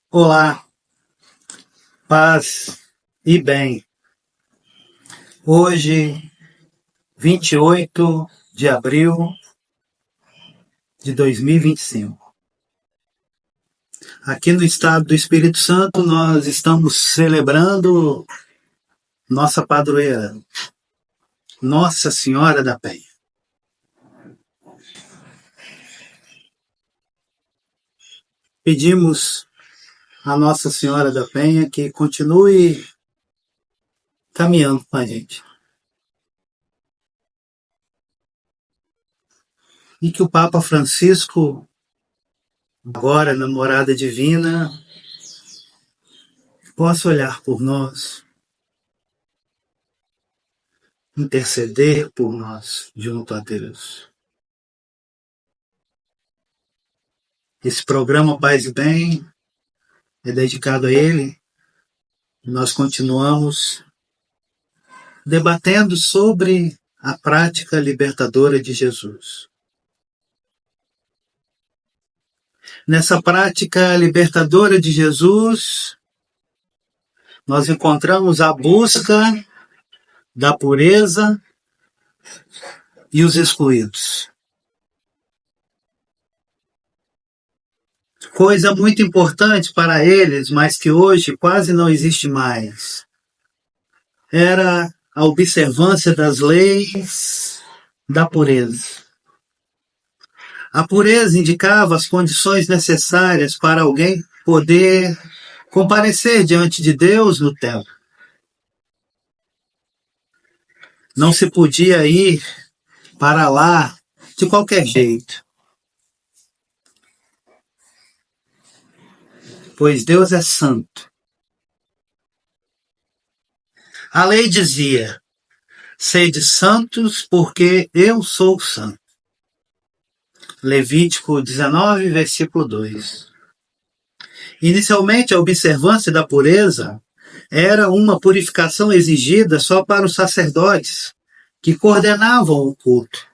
Olá, paz e bem. Hoje, 28 de abril de 2025. Aqui no estado do Espírito Santo, nós estamos celebrando nossa padroeira, Nossa Senhora da Penha. Pedimos a Nossa Senhora da Penha que continue caminhando com a gente. E que o Papa Francisco, agora na morada divina, possa olhar por nós, interceder por nós junto a Deus. Esse programa Paz e Bem é dedicado a ele. Nós continuamos debatendo sobre a prática libertadora de Jesus. Nessa prática libertadora de Jesus, nós encontramos a busca da pureza e os excluídos. Coisa muito importante para eles, mas que hoje quase não existe mais, era a observância das leis da pureza. A pureza indicava as condições necessárias para alguém poder comparecer diante de Deus no templo. Não se podia ir para lá de qualquer jeito, pois Deus é santo. A lei dizia: sede santos, porque eu sou santo. Levítico 19, versículo 2. Inicialmente, a observância da pureza era uma purificação exigida só para os sacerdotes, que coordenavam o culto.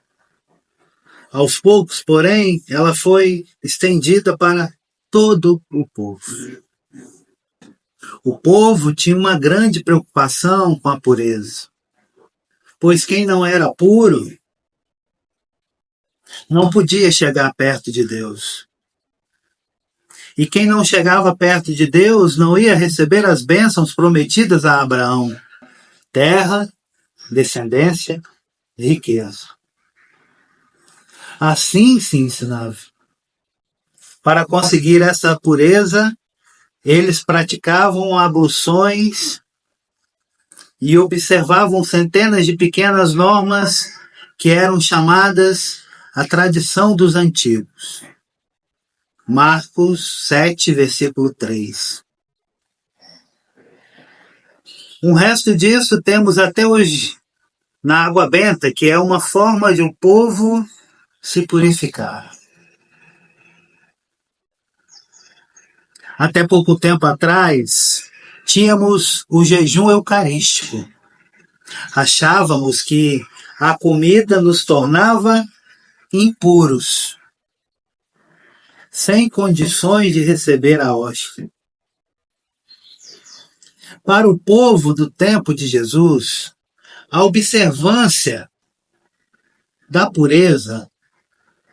Aos poucos, porém, ela foi estendida para todo o povo. O povo tinha uma grande preocupação com a pureza, pois quem não era puro não podia chegar perto de Deus. E quem não chegava perto de Deus não ia receber as bênçãos prometidas a Abraão: terra, descendência e riqueza. Assim se ensinava. Para conseguir essa pureza, eles praticavam abluções e observavam centenas de pequenas normas que eram chamadas a tradição dos antigos. Marcos 7, versículo 3. O resto disso temos até hoje na água benta, que é uma forma de um povo se purificar. Até pouco tempo atrás, tínhamos o jejum eucarístico. Achávamos que a comida nos tornava impuros, sem condições de receber a hóstia. Para o povo do tempo de Jesus, a observância da pureza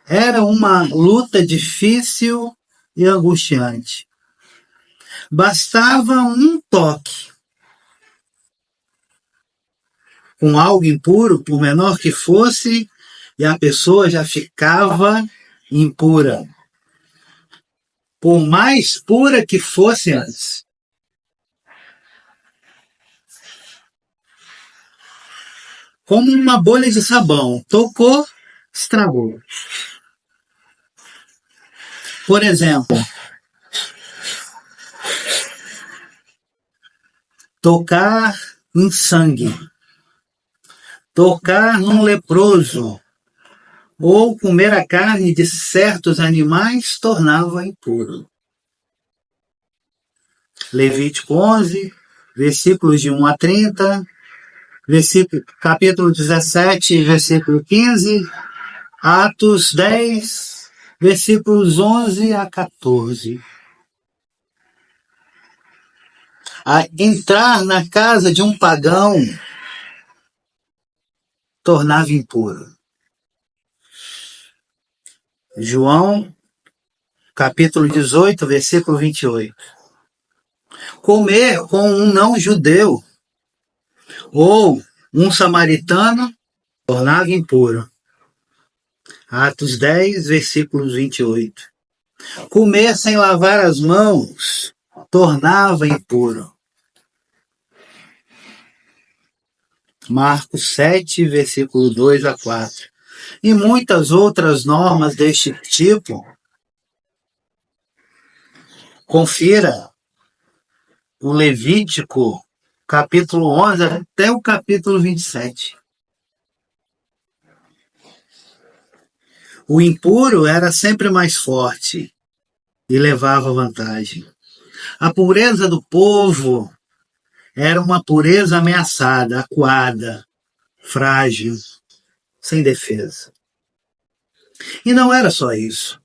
era uma luta difícil e angustiante. Bastava um toque com algo impuro, por menor que fosse, e a pessoa já ficava impura, por mais pura que fosse antes. Como uma bolha de sabão, tocou, estragou. Por exemplo, tocar em sangue, tocar num leproso, ou comer a carne de certos animais tornava impuro. Levítico 11, versículos de 1 a 30, capítulo 17, versículo 15, Atos 10, versículos 11 a 14. A entrar na casa de um pagão tornava impuro. João, capítulo 18, versículo 28. Comer com um não-judeu ou um samaritano tornava impuro. Atos 10, versículos 28. Comer sem lavar as mãos tornava impuro. Marcos 7, versículo 2 a 4. E muitas outras normas deste tipo. Confira o Levítico, capítulo 11 até o capítulo 27. O impuro era sempre mais forte e levava vantagem. A pureza do povo era uma pureza ameaçada, acuada, frágil, sem defesa. E não era só isso.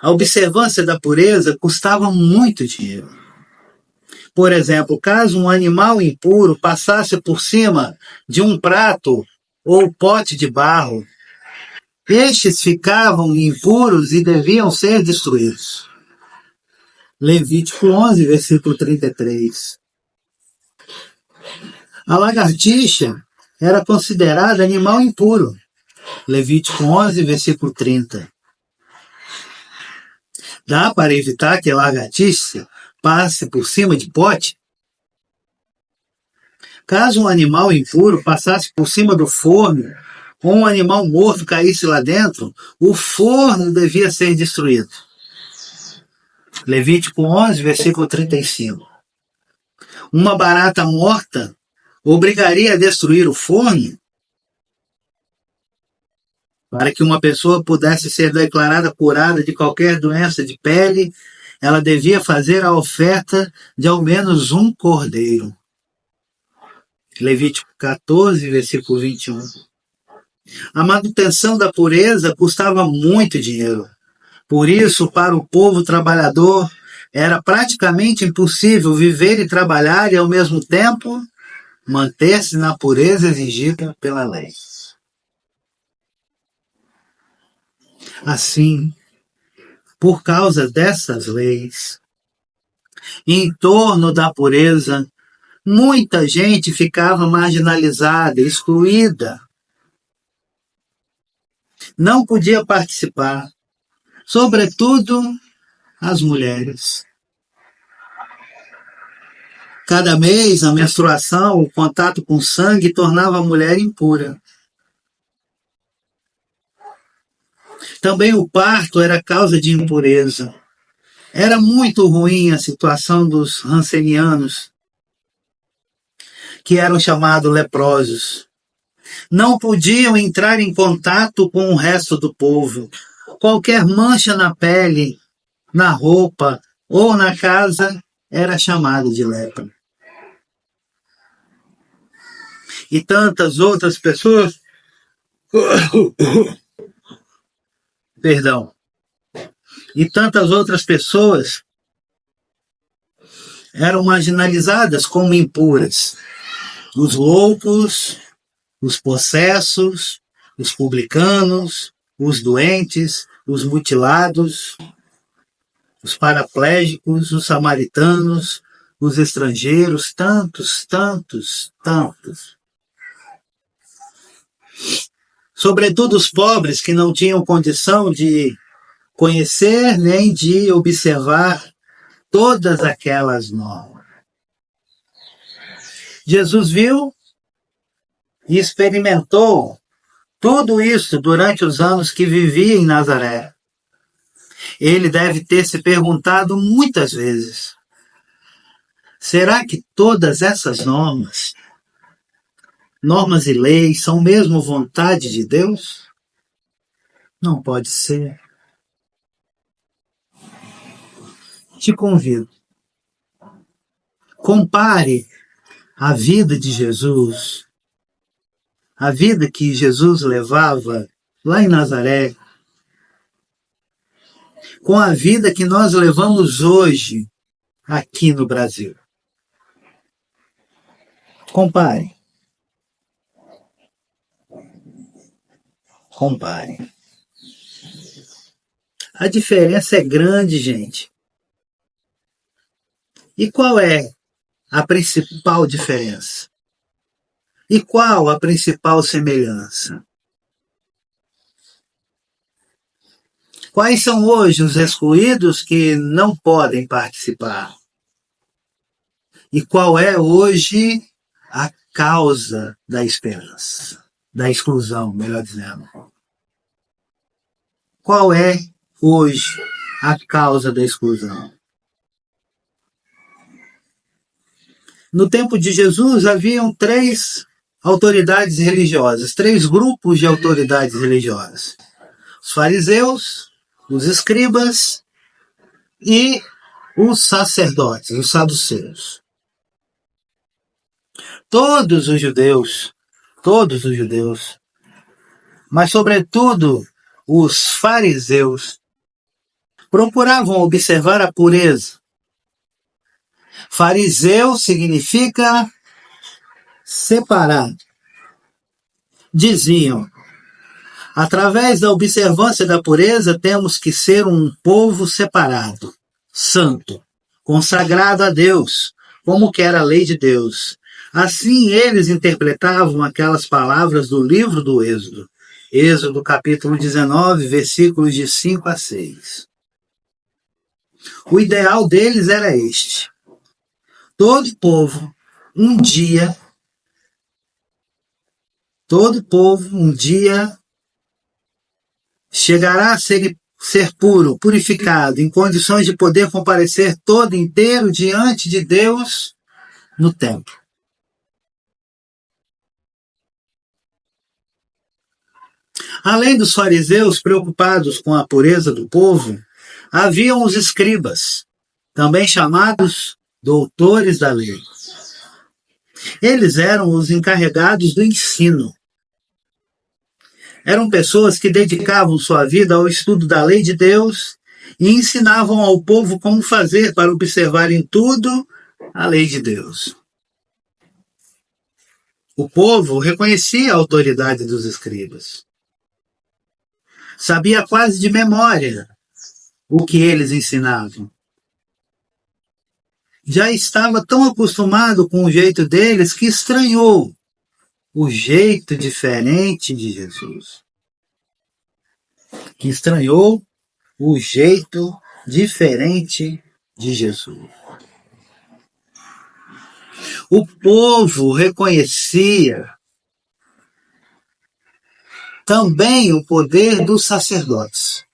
A observância da pureza custava muito dinheiro. Por exemplo, caso um animal impuro passasse por cima de um prato ou pote de barro, estes ficavam impuros e deviam ser destruídos. Levítico 11, versículo 33. A lagartixa era considerada animal impuro. Levítico 11, versículo 30. Dá para evitar que a lagartixa passe por cima de pote? Caso um animal impuro passasse por cima do forno ou um animal morto caísse lá dentro, o forno devia ser destruído. Levítico 11, versículo 35. Uma barata morta obrigaria a destruir o forno? Para que uma pessoa pudesse ser declarada curada de qualquer doença de pele, ela devia fazer a oferta de ao menos um cordeiro. Levítico 14, versículo 21. A manutenção da pureza custava muito dinheiro. Por isso, para o povo trabalhador, era praticamente impossível viver e trabalhar e, ao mesmo tempo, manter-se na pureza exigida pela lei. Assim, por causa dessas leis, em torno da pureza, muita gente ficava marginalizada, excluída. Não podia participar, sobretudo as mulheres. Cada mês, a menstruação, o contato com sangue tornava a mulher impura. Também o parto era causa de impureza. Era muito ruim a situação dos rancenianos, que eram chamados leprosos. Não podiam entrar em contato com o resto do povo. Qualquer mancha na pele, na roupa ou na casa era chamado de lepra. E tantas outras pessoas... Perdão. E tantas outras pessoas eram marginalizadas como impuras. Os loucos, os possessos, os publicanos, os doentes, os mutilados, os paraplégicos, os samaritanos, os estrangeiros, tantos, tantos, tantos. Sobretudo os pobres que não tinham condição de conhecer nem de observar todas aquelas normas. Jesus viu e experimentou tudo isso durante os anos que vivia em Nazaré. Ele deve ter se perguntado muitas vezes: será que todas essas normas e leis são mesmo vontade de Deus? Não pode ser. Te convido. Compare a vida de Jesus, a vida que Jesus levava lá em Nazaré, com a vida que nós levamos hoje aqui no Brasil. Compare. Compare. A diferença é grande, gente. E qual é a principal diferença? E qual a principal semelhança? Quais são hoje os excluídos que não podem participar? E qual é hoje a causa da esperança? Da exclusão, melhor dizendo. Qual é hoje a causa da exclusão? No tempo de Jesus haviam três autoridades religiosas, três grupos de autoridades religiosas: os fariseus, os escribas e os sacerdotes, os saduceus. Todos os judeus, mas sobretudo os fariseus, procuravam observar a pureza. Fariseu significa separado. Diziam: através da observância da pureza, temos que ser um povo separado, santo, consagrado a Deus, como quer a lei de Deus. Assim eles interpretavam aquelas palavras do livro do Êxodo. Êxodo capítulo 19, versículos de 5 a 6. O ideal deles era este: todo povo um dia chegará a ser puro, purificado, em condições de poder comparecer todo inteiro diante de Deus no templo. Além dos fariseus preocupados com a pureza do povo, haviam os escribas, também chamados doutores da lei. Eles eram os encarregados do ensino. Eram pessoas que dedicavam sua vida ao estudo da lei de Deus e ensinavam ao povo como fazer para observar em tudo a lei de Deus. O povo reconhecia a autoridade dos escribas. Sabia quase de memória o que eles ensinavam. Já estava tão acostumado com o jeito deles que estranhou o jeito diferente de Jesus. Estranhou o jeito diferente de Jesus. O povo reconhecia também o poder dos sacerdotes.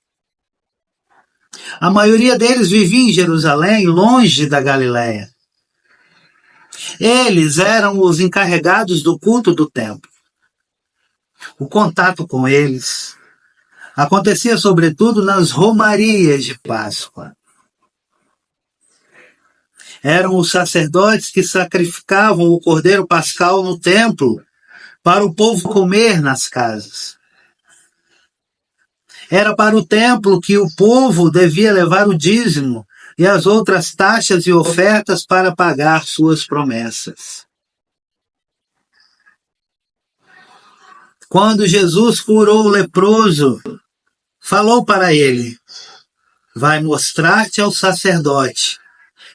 A maioria deles vivia em Jerusalém, longe da Galiléia. Eles eram os encarregados do culto do templo. O contato com eles acontecia sobretudo nas romarias de Páscoa. Eram os sacerdotes que sacrificavam o cordeiro pascal no templo para o povo comer nas casas. Era para o templo que o povo devia levar o dízimo e as outras taxas e ofertas para pagar suas promessas. Quando Jesus curou o leproso, falou para ele: vai mostrar-te ao sacerdote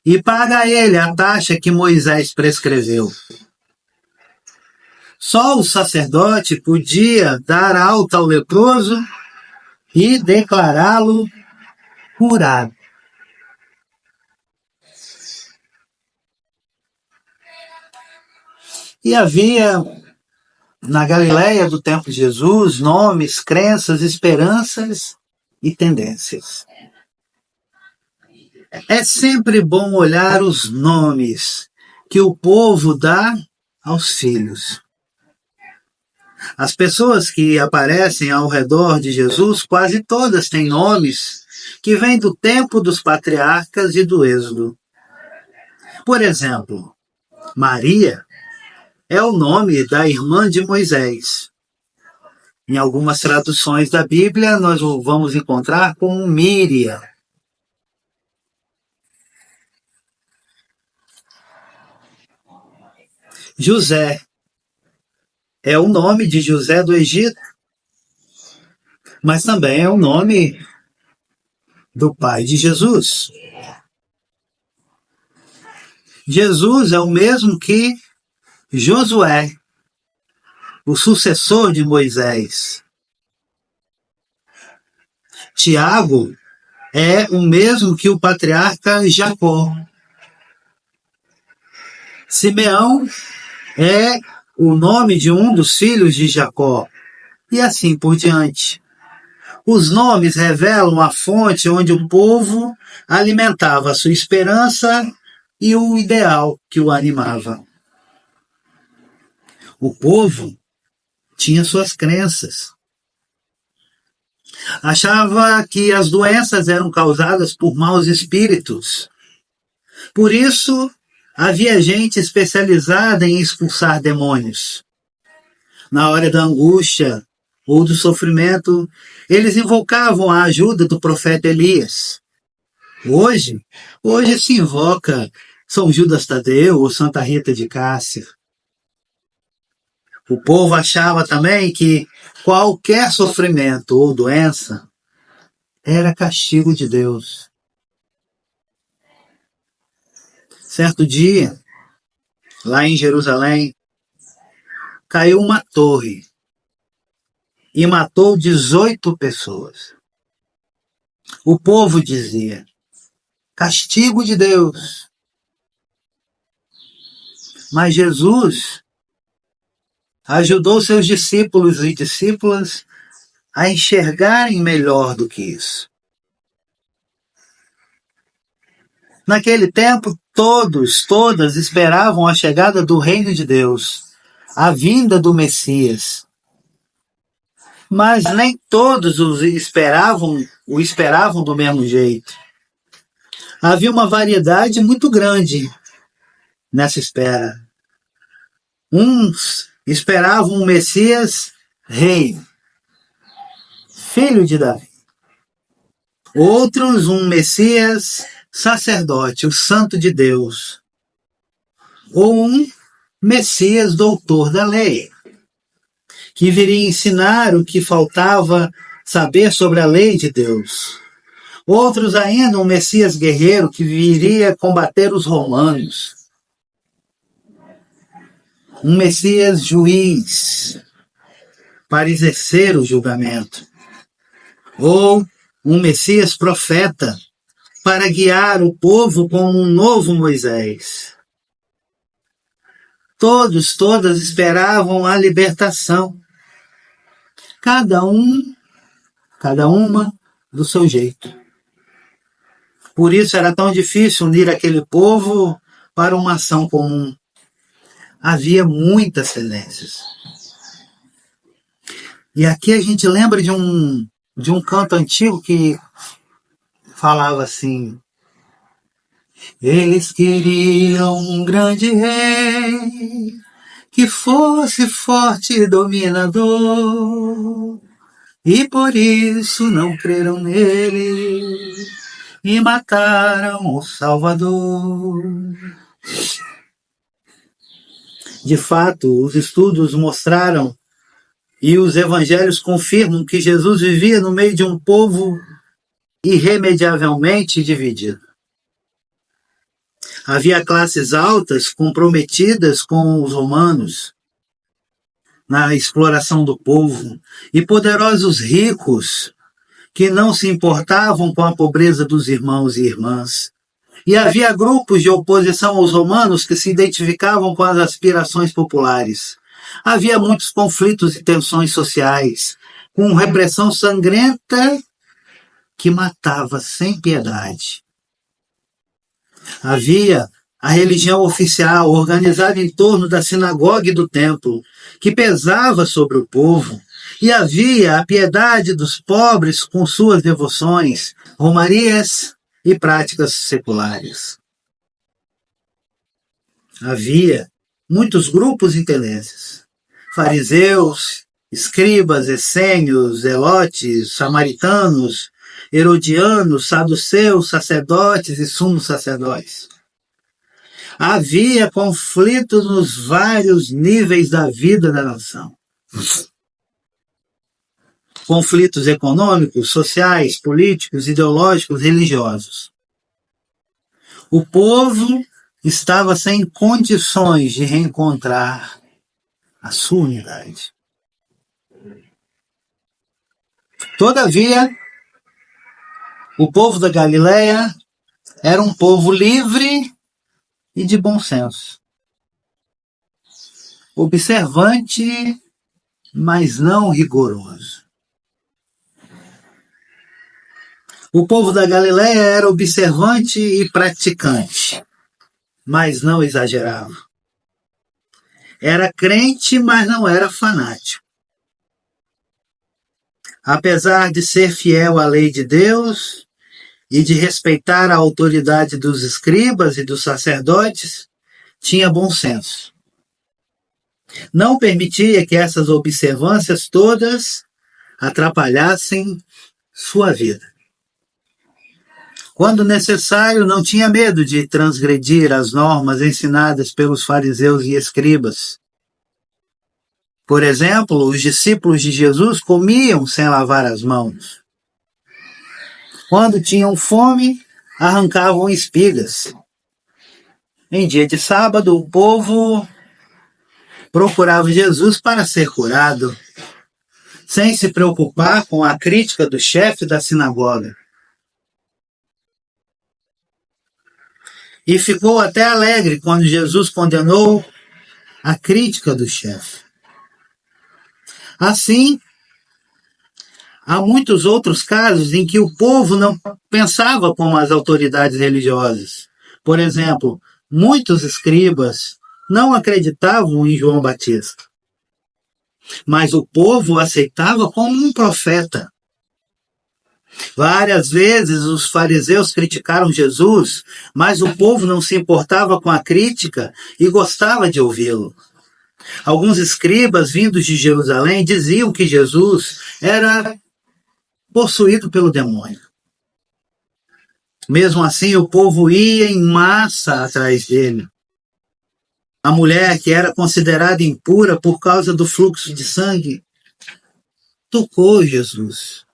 e paga a ele a taxa que Moisés prescreveu. Só o sacerdote podia dar alta ao leproso e declará-lo curado. E havia na Galiléia do tempo de Jesus nomes, crenças, esperanças e tendências. É sempre bom olhar os nomes que o povo dá aos filhos. As pessoas que aparecem ao redor de Jesus, quase todas têm nomes que vêm do tempo dos patriarcas e do Êxodo. Por exemplo, Maria é o nome da irmã de Moisés. Em algumas traduções da Bíblia, nós o vamos encontrar com Míriam. José é o nome de José do Egito, mas também é o nome do pai de Jesus. Jesus é o mesmo que Josué, o sucessor de Moisés. Tiago é o mesmo que o patriarca Jacó. Simeão é o nome de um dos filhos de Jacó. E assim por diante. Os nomes revelam a fonte onde o povo alimentava a sua esperança e o ideal que o animava. O povo tinha suas crenças. Achava que as doenças eram causadas por maus espíritos. Por isso, havia gente especializada em expulsar demônios. Na hora da angústia ou do sofrimento, eles invocavam a ajuda do profeta Elias. Hoje se invoca São Judas Tadeu ou Santa Rita de Cássia. O povo achava também que qualquer sofrimento ou doença era castigo de Deus. Certo dia, lá em Jerusalém, caiu uma torre e matou 18 pessoas. O povo dizia: castigo de Deus. Mas Jesus ajudou seus discípulos e discípulas a enxergarem melhor do que isso. Naquele tempo, todas esperavam a chegada do reino de Deus, a vinda do Messias. Mas nem todos o esperavam do mesmo jeito. Havia uma variedade muito grande nessa espera. Uns esperavam um Messias rei, filho de Davi. Outros um Messias sacerdote, o santo de Deus. Ou um Messias doutor da lei, que viria ensinar o que faltava saber sobre a lei de Deus. Outros ainda um Messias guerreiro que viria combater os romanos. Um Messias juiz para exercer o julgamento. Ou um Messias profeta para guiar o povo como um novo Moisés. Todas esperavam a libertação. Cada uma do seu jeito. Por isso era tão difícil unir aquele povo para uma ação comum. Havia muitas silêncios. E aqui a gente lembra de um canto antigo que falava assim: eles queriam um grande rei que fosse forte e dominador, e por isso não creram nele e mataram o Salvador. De fato, os estudos mostraram e os evangelhos confirmam que Jesus vivia no meio de um povo irremediavelmente dividido. Havia classes altas comprometidas com os romanos na exploração do povo e poderosos ricos que não se importavam com a pobreza dos irmãos e irmãs. E havia grupos de oposição aos romanos que se identificavam com as aspirações populares. Havia muitos conflitos e tensões sociais, com repressão sangrenta que matava sem piedade. Havia a religião oficial organizada em torno da sinagoga e do templo, que pesava sobre o povo, e havia a piedade dos pobres com suas devoções, romarias e práticas seculares. Havia muitos grupos intelectuais, fariseus, escribas, essênios, zelotes, samaritanos, herodianos, saduceus, sacerdotes e sumos sacerdotes. Havia conflitos nos vários níveis da vida da nação. Conflitos econômicos, sociais, políticos, ideológicos, religiosos. O povo estava sem condições de reencontrar a sua unidade. Todavia, o povo da Galileia era um povo livre e de bom senso. Observante, mas não rigoroso. O povo da Galileia era observante e praticante, mas não exagerava. Era crente, mas não era fanático. Apesar de ser fiel à lei de Deus e de respeitar a autoridade dos escribas e dos sacerdotes, tinha bom senso. Não permitia que essas observâncias todas atrapalhassem sua vida. Quando necessário, não tinha medo de transgredir as normas ensinadas pelos fariseus e escribas. Por exemplo, os discípulos de Jesus comiam sem lavar as mãos. Quando tinham fome, arrancavam espigas. Em dia de sábado, o povo procurava Jesus para ser curado, sem se preocupar com a crítica do chefe da sinagoga. E ficou até alegre quando Jesus condenou a crítica do chefe. Assim, há muitos outros casos em que o povo não pensava como as autoridades religiosas. Por exemplo, muitos escribas não acreditavam em João Batista, mas o povo o aceitava como um profeta. Várias vezes os fariseus criticaram Jesus, mas o povo não se importava com a crítica e gostava de ouvi-lo. Alguns escribas vindos de Jerusalém diziam que Jesus era possuído pelo demônio. Mesmo assim, o povo ia em massa atrás dele. A mulher, que era considerada impura por causa do fluxo de sangue, tocou Jesus,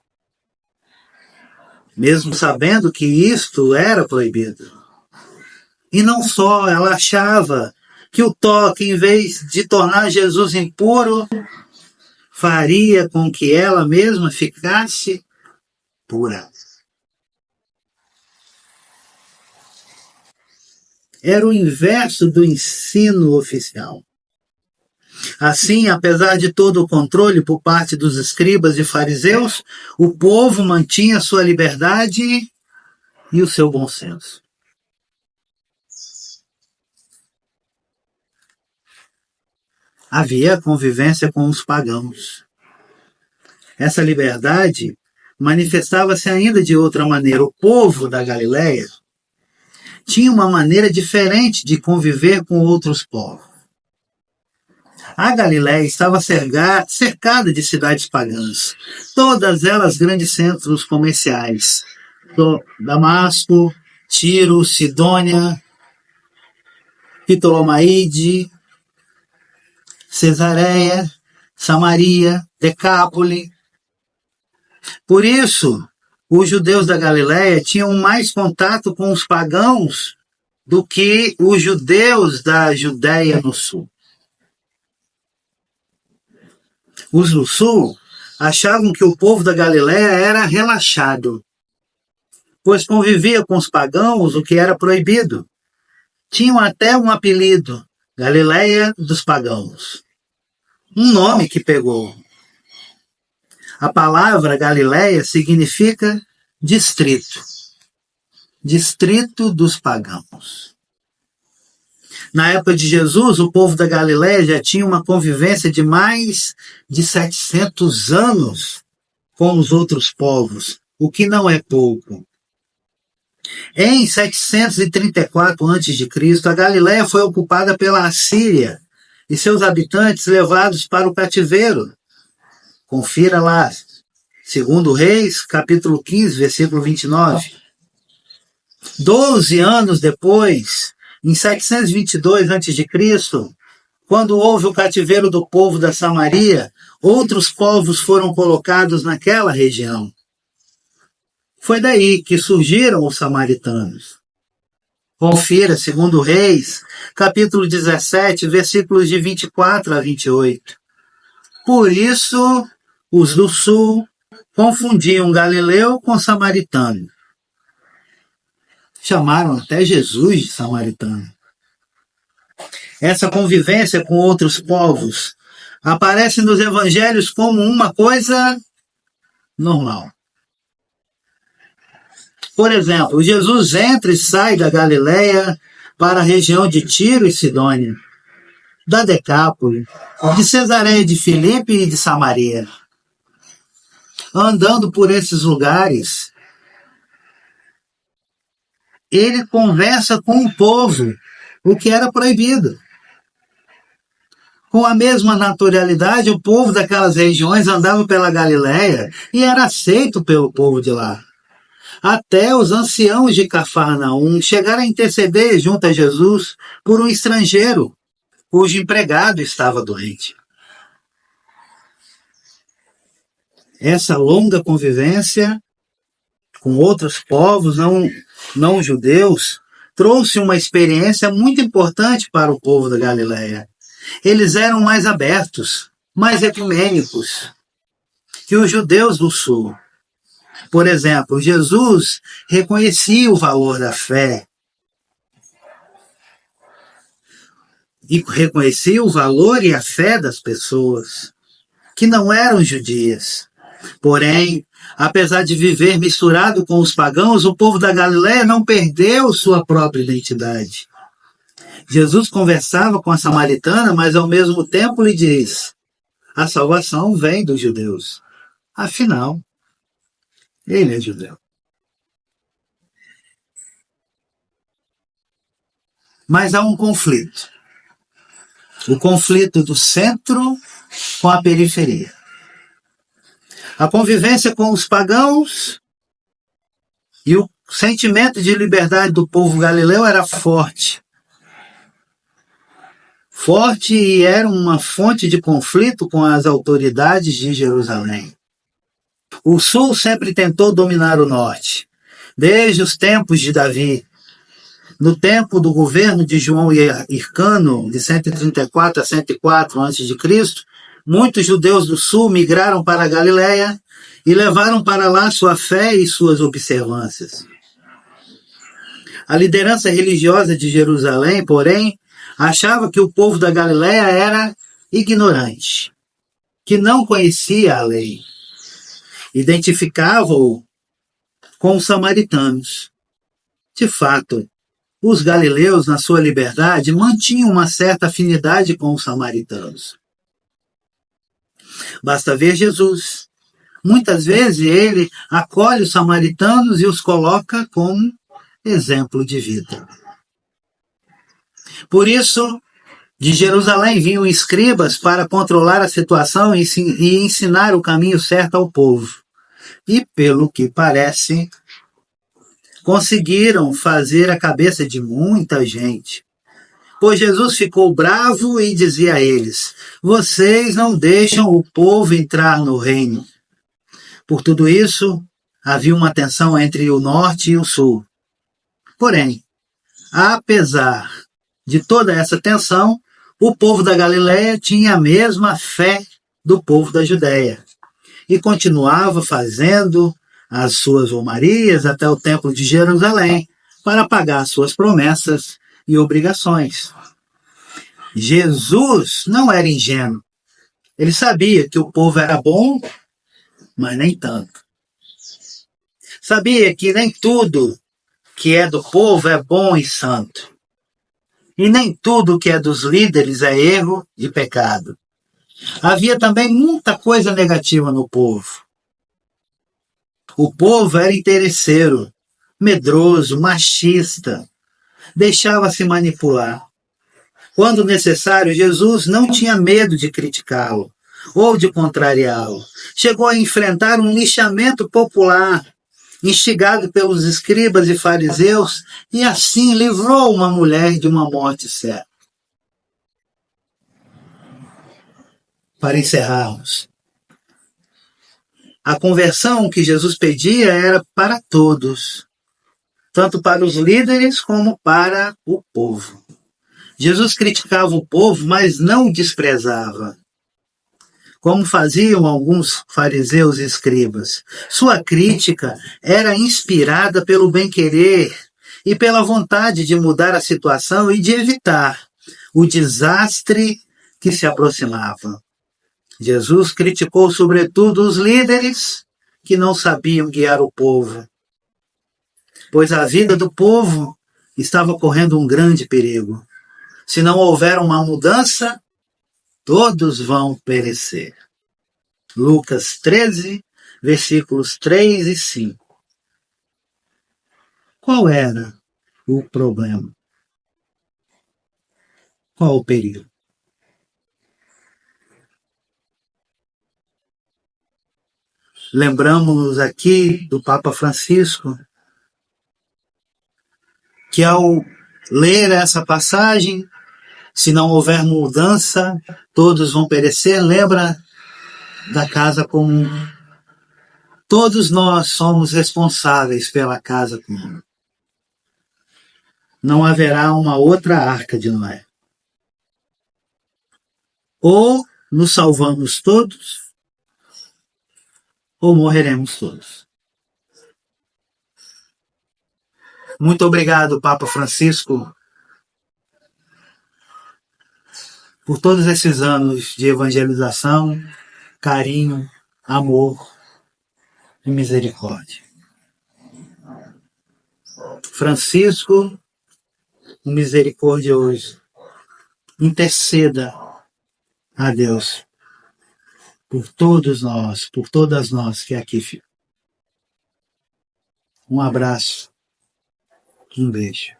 mesmo sabendo que isto era proibido. E não só, ela achava que o toque, em vez de tornar Jesus impuro, faria com que ela mesma ficasse pura. Era o inverso do ensino oficial. Assim, apesar de todo o controle por parte dos escribas e fariseus, o povo mantinha sua liberdade e o seu bom senso. Havia convivência com os pagãos. Essa liberdade manifestava-se ainda de outra maneira. O povo da Galileia tinha uma maneira diferente de conviver com outros povos. A Galileia estava cercada de cidades pagãs, todas elas grandes centros comerciais. Damasco, Tiro, Sidônia, Ptolomaide, Cesareia, Samaria, Decápole. Por isso, os judeus da Galileia tinham mais contato com os pagãos do que os judeus da Judéia no sul. Os do sul achavam que o povo da Galileia era relaxado, pois convivia com os pagãos, o que era proibido. Tinham até um apelido, Galileia dos Pagãos. Um nome que pegou. A palavra Galileia significa distrito. Distrito dos pagãos. Na época de Jesus, o povo da Galileia já tinha uma convivência de mais de 700 anos com os outros povos, o que não é pouco. Em 734 a.C., a Galileia foi ocupada pela Assíria e seus habitantes levados para o cativeiro. Confira lá, 2 Reis, capítulo 15, versículo 29. 12 anos depois, Em 722 a.C., quando houve o cativeiro do povo da Samaria, outros povos foram colocados naquela região. Foi daí que surgiram os samaritanos. Confira, segundo Reis, capítulo 17, versículos de 24 a 28. Por isso, os do sul confundiam Galileu com samaritano. Chamaram até Jesus de samaritano. Essa convivência com outros povos aparece nos evangelhos como uma coisa normal. Por exemplo, Jesus entra e sai da Galileia para a região de Tiro e Sidônia, da Decápole, de Cesareia de Filipe e de Samaria. Andando por esses lugares, ele conversa com o povo, o que era proibido. Com a mesma naturalidade, o povo daquelas regiões andava pela Galileia e era aceito pelo povo de lá. Até os anciãos de Cafarnaum chegaram a interceder junto a Jesus por um estrangeiro, cujo empregado estava doente. Essa longa convivência com outros povos não judeus trouxe uma experiência muito importante para o povo da Galileia. Eles eram mais abertos, mais ecumênicos que os judeus do sul. Por exemplo, Jesus reconhecia o valor da fé e reconhecia o valor e a fé das pessoas que não eram judias. Porém, apesar de viver misturado com os pagãos, o povo da Galileia não perdeu sua própria identidade. Jesus conversava com a samaritana, mas ao mesmo tempo lhe diz: a salvação vem dos judeus. Afinal, ele é judeu. Mas há um conflito. O conflito do centro com a periferia. A convivência com os pagãos e o sentimento de liberdade do povo galileu era forte. Forte e era uma fonte de conflito com as autoridades de Jerusalém. O sul sempre tentou dominar o norte, desde os tempos de Davi. No tempo do governo de João Hircano, de 134 a 104 a.C., muitos judeus do sul migraram para a Galileia e levaram para lá sua fé e suas observâncias. A liderança religiosa de Jerusalém, porém, achava que o povo da Galileia era ignorante, que não conhecia a lei. Identificava-o com os samaritanos. De fato, os galileus, na sua liberdade, mantinham uma certa afinidade com os samaritanos. Basta ver Jesus. Muitas vezes ele acolhe os samaritanos e os coloca como exemplo de vida. Por isso, de Jerusalém vinham escribas para controlar a situação e ensinar o caminho certo ao povo. E, pelo que parece, conseguiram fazer a cabeça de muita gente. Pois Jesus ficou bravo e dizia a eles: vocês não deixam o povo entrar no reino. Por tudo isso, havia uma tensão entre o norte e o sul. Porém, apesar de toda essa tensão, o povo da Galileia tinha a mesma fé do povo da Judéia e continuava fazendo as suas romarias até o templo de Jerusalém para pagar suas promessas e obrigações. Jesus não era ingênuo. Ele sabia que o povo era bom, mas nem tanto. Sabia que nem tudo que é do povo é bom e santo. E nem tudo que é dos líderes é erro e pecado. Havia também muita coisa negativa no povo. O povo era interesseiro, medroso, machista, deixava-se manipular. Quando necessário, Jesus não tinha medo de criticá-lo ou de contrariá-lo. Chegou a enfrentar um lixamento popular instigado pelos escribas e fariseus, e assim livrou uma mulher de uma morte certa. Para encerrarmos, a conversão que Jesus pedia era para todos, tanto para os líderes como para o povo. Jesus criticava o povo, mas não o desprezava, como faziam alguns fariseus e escribas. Sua crítica era inspirada pelo bem-querer e pela vontade de mudar a situação e de evitar o desastre que se aproximava. Jesus criticou sobretudo os líderes que não sabiam guiar o povo, pois a vida do povo estava correndo um grande perigo. Se não houver uma mudança, todos vão perecer. Lucas 13, versículos 3 e 5. Qual era o problema? Qual o perigo? Lembramos aqui do Papa Francisco que ao ler essa passagem, se não houver mudança, todos vão perecer. Lembra da casa comum. Todos nós somos responsáveis pela casa comum. Não haverá uma outra arca de Noé. Ou nos salvamos todos, ou morreremos todos. Muito obrigado, Papa Francisco, por todos esses anos de evangelização, carinho, amor e misericórdia. Francisco, o misericordioso, interceda a Deus por todos nós, por todas nós que aqui ficam. Um abraço, um beijo.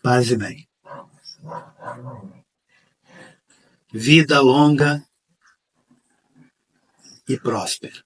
Paz e bem. Vida longa e próspera.